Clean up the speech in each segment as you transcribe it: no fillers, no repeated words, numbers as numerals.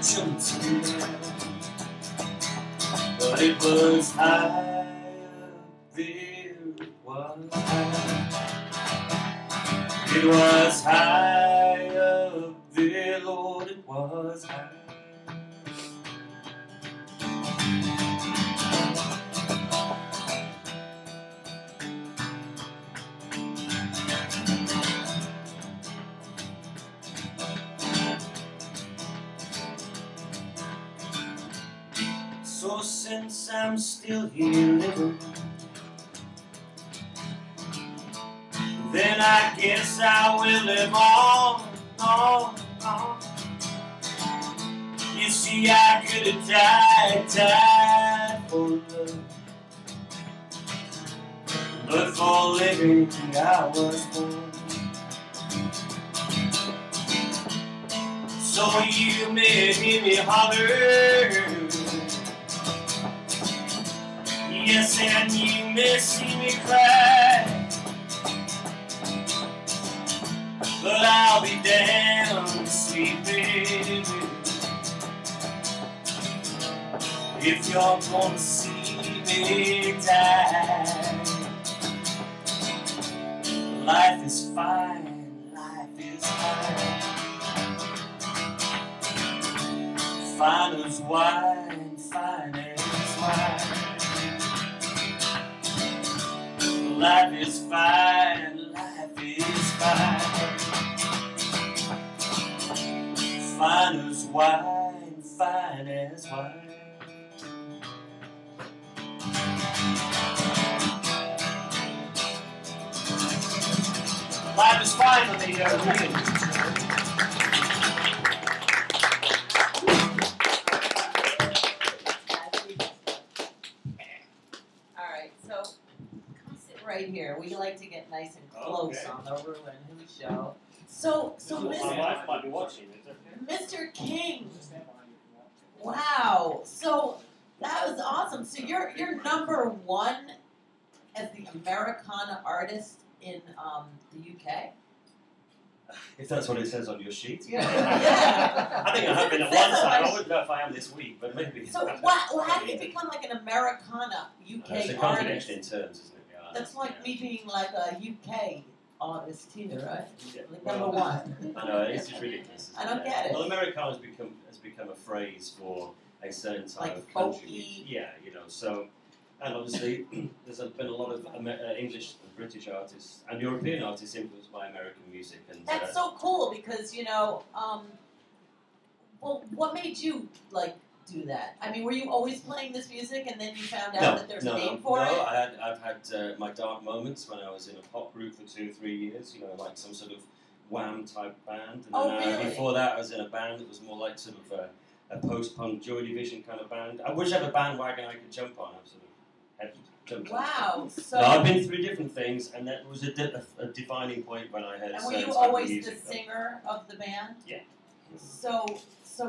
jumped in the air. But it was high up there, it was high. It was high up there, Lord, it was high. So since I'm still here living, then I guess I will live on. You see, I could have died for love, but for living I was born. So you may hear me holler, yes, and you may see me cry, but I'll be damn sweet, baby, if you're gonna see me die. Life is fine, life is fine. Fine as wine, fine as wine. Life is fine, life is fine. Fine as wine, fine as wine. Life is fine with me, really. Right here. We like to get nice and close on the ReW and WhO show. So My wife might be watching it. Mr. King. Wow. So that was awesome. So you're #1 as the Americana artist in the UK. If that's what it says on your sheet. Yeah. I think I have been at one time. I wouldn't know if I am this week, but maybe. So how did you become like an Americana UK it's a artist? contradiction in terms, isn't it? That's like me being like a UK artist here, right? Yeah. Like #1. I know, it's just ridiculous. I don't get it. Well, Americana has become a phrase for a certain type like of country. folky. Yeah, you know, so, and obviously there's been a lot of English and British artists and European artists influenced by American music. And That's so cool because, you know, well, what made you, like, do that? I mean, were you always playing this music and then you found out that there's a name for it? No, I've had my dark moments when I was in a pop group for 2 or 3 years, you know, like some sort of Wham type band. And then, really? Before that I was in a band that was more like sort of a post-punk Joy Division kind of band. Whichever bandwagon I could jump on, I've sort of had jumped on. Wow. So no, I've been through different things, and that was a defining point when I heard and a were certain you type of always music. the singer of the band? Yeah. So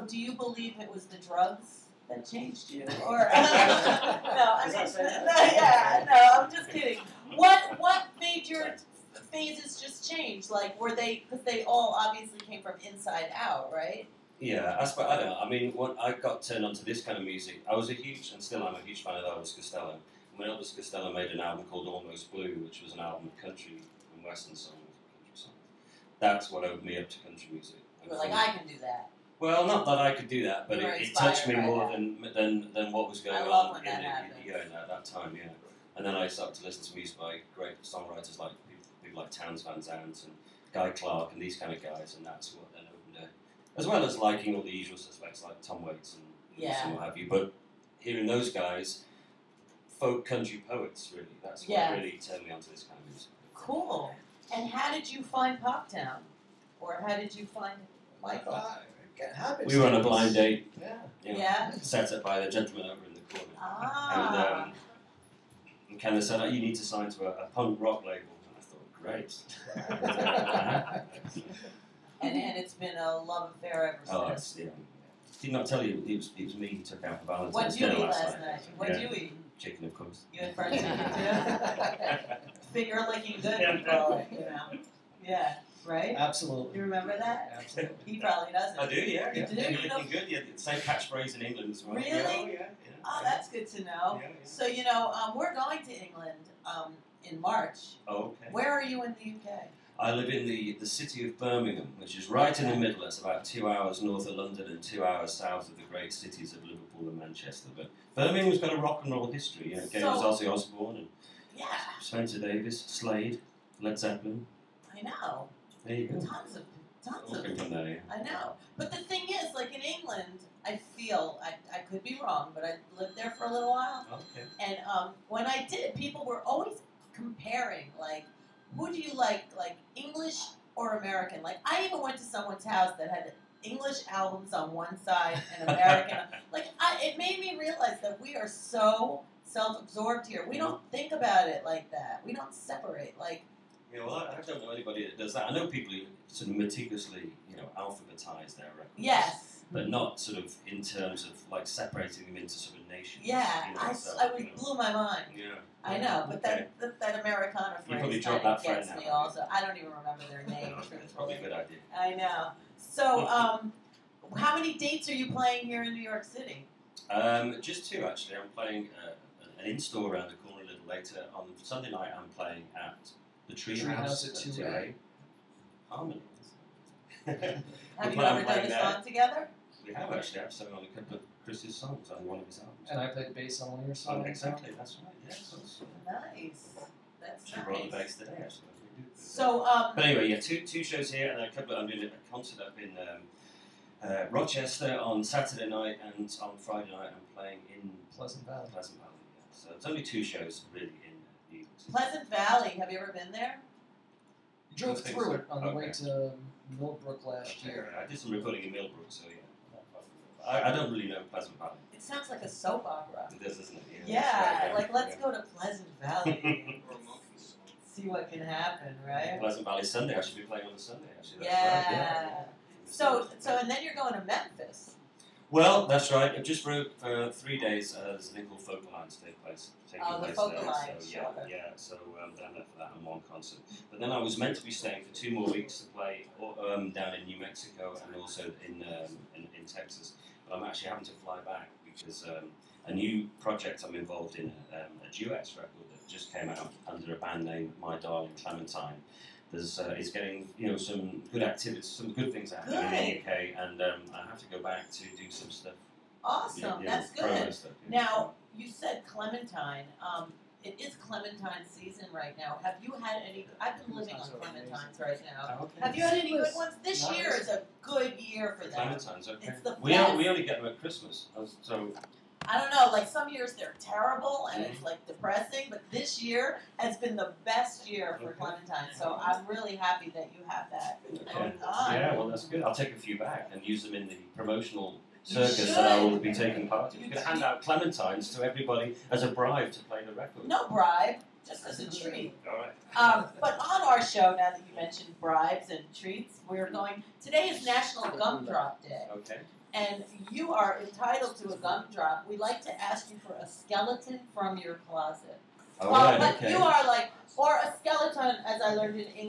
do you believe it was the drugs that changed you, or no? I mean, I'm just kidding. What made your phases just change? Like, were they because they all obviously came from inside out, right? Yeah, I don't know. I mean, when I got turned onto this kind of music, I was a huge, and still I'm a huge fan of Elvis Costello. When Elvis Costello made an album called Almost Blue, which was an album of country and Weston songs, country songs, that's what opened me up to country music. You were like, I can do that. Well, not that I could do that, but You were it touched me inspired by more than what was going I love on when that happens. at that time. Yeah, and then I started to listen to music by great songwriters like people like Townes Van Zandt and Guy Clark and these kind of guys, and that's what then opened it. As well as liking all the usual suspects like Tom Waits and what have you, but hearing those guys, folk country poets, really, that's what really turned me onto this kind of music. Cool. And how did you find Poptown? Or how did you find Michael? We were on a blind date. Yeah. Set up by the gentleman over in the corner. Ah. And kind of said, you need to sign to a punk rock label. And I thought, great. And it's been a love affair ever since. Did not tell you, it was me who took out for Valentine's What did you eat last night? What did you eat? Chicken, of course. You had fried chicken too? Finger licking good, we call it, you know. Yeah. right? Absolutely. You remember that? Absolutely. He probably doesn't. I do, yeah. You do? You're You know- looking good. Yeah, the same catchphrase in England as well. Really? Yeah. Oh, that's good to know. Yeah. So, we're going to England in March. Oh, okay. Where are you in the UK? I live in the city of Birmingham, which is right in the middle. It's about 2 hours north of London and 2 hours south of the great cities of Liverpool and Manchester. But Birmingham's got a rock and roll history. You know, Games Ozzy Osbourne and Yeah, Spencer Davis, Slade, Led Zeppelin. I know. There you go. Tons of. All came from there, yeah. I know. But the thing is, like in England, I feel, I could be wrong, but I lived there for a little while. Okay. And when I did, people were always comparing, like, who do you like English or American? Like, I even went to someone's house that had English albums on one side and American. It made me realize that we are so self-absorbed here. We don't think about it like that. We don't separate. Like, Yeah, well, I don't know anybody that does that. I know people who sort of meticulously, alphabetize their records. yes. But not sort of in terms of like separating them into sort of nations. Yeah, you know, blew my mind. Yeah. I know, but Okay. that Americana You probably phrase dropped kind of that gets friend me now, also. I don't even remember their name. No, okay, that's probably a good idea. I know. So, how many dates are you playing here in New York City? Just two actually. I'm playing an in-store around the corner a little later. On Sunday night, I'm playing at the Treehouse at 2A. Harmony. Have you ever done a song together? We have actually. I've sung on a couple of Chris's songs on one of his albums. And I played bass on one of your songs. Exactly, that's right. Yes. Nice. That's She brought the nice. bass today actually. So, But anyway, yeah, two shows here, and I'm doing a concert up in Rochester on Saturday night, and on Friday night I'm playing in Pleasant Valley. Yeah. So it's only two shows really in New York City. Pleasant Valley. Have you ever been there? You drove I think through so. it on the way Okay. to Millbrook last year. I did some recording in Millbrook, so yeah. I don't really know Pleasant Valley. It sounds like a soap opera. It does, doesn't it? Yeah, Right, let's go to Pleasant Valley. See what can happen, right? Pleasant Valley Sunday. I should be playing on a Sunday actually. That's Yeah. right, So and then you're going to Memphis. Well, that's right. I just wrote for 3 days. There's a thing called Folk Alliance taking place The there. Folk So Alliance, yeah, sure. yeah. So down there for that and one concert. But then I was meant to be staying for 2 more weeks to play down in New Mexico and also in Texas. But I'm actually having to fly back because a new project I'm involved in, a duets record that just came out under a band name My Darling Clementine. Is getting some good activities, some good things happening in the UK, and I have to go back to do some stuff. Awesome, that's promo good. stuff, Now, you said Clementine. It is Clementine season right now. Have you had any? I've been living on Clementines right now. Okay. Have you had any good ones? This Nice. year is a good year for them. Clementines, okay. It's the We best. only get them at Christmas, so I don't know, like some years they're terrible and it's like depressing, but this year has been the best year for Clementine. So I'm really happy that you have that going on. yeah, well that's good. I'll take a few back and use them in the promotional You circus that I will should. be taking part in. You can hand out Clementines to everybody as a bribe to play the record. No bribe, just as a treat. All right. But on our show, now that you mentioned bribes and treats, today is National Gumdrop Day. Okay. And you are entitled to a gumdrop. We like to ask you for a skeleton from your closet. All right. But Okay. you are or a skeleton, as I learned in English.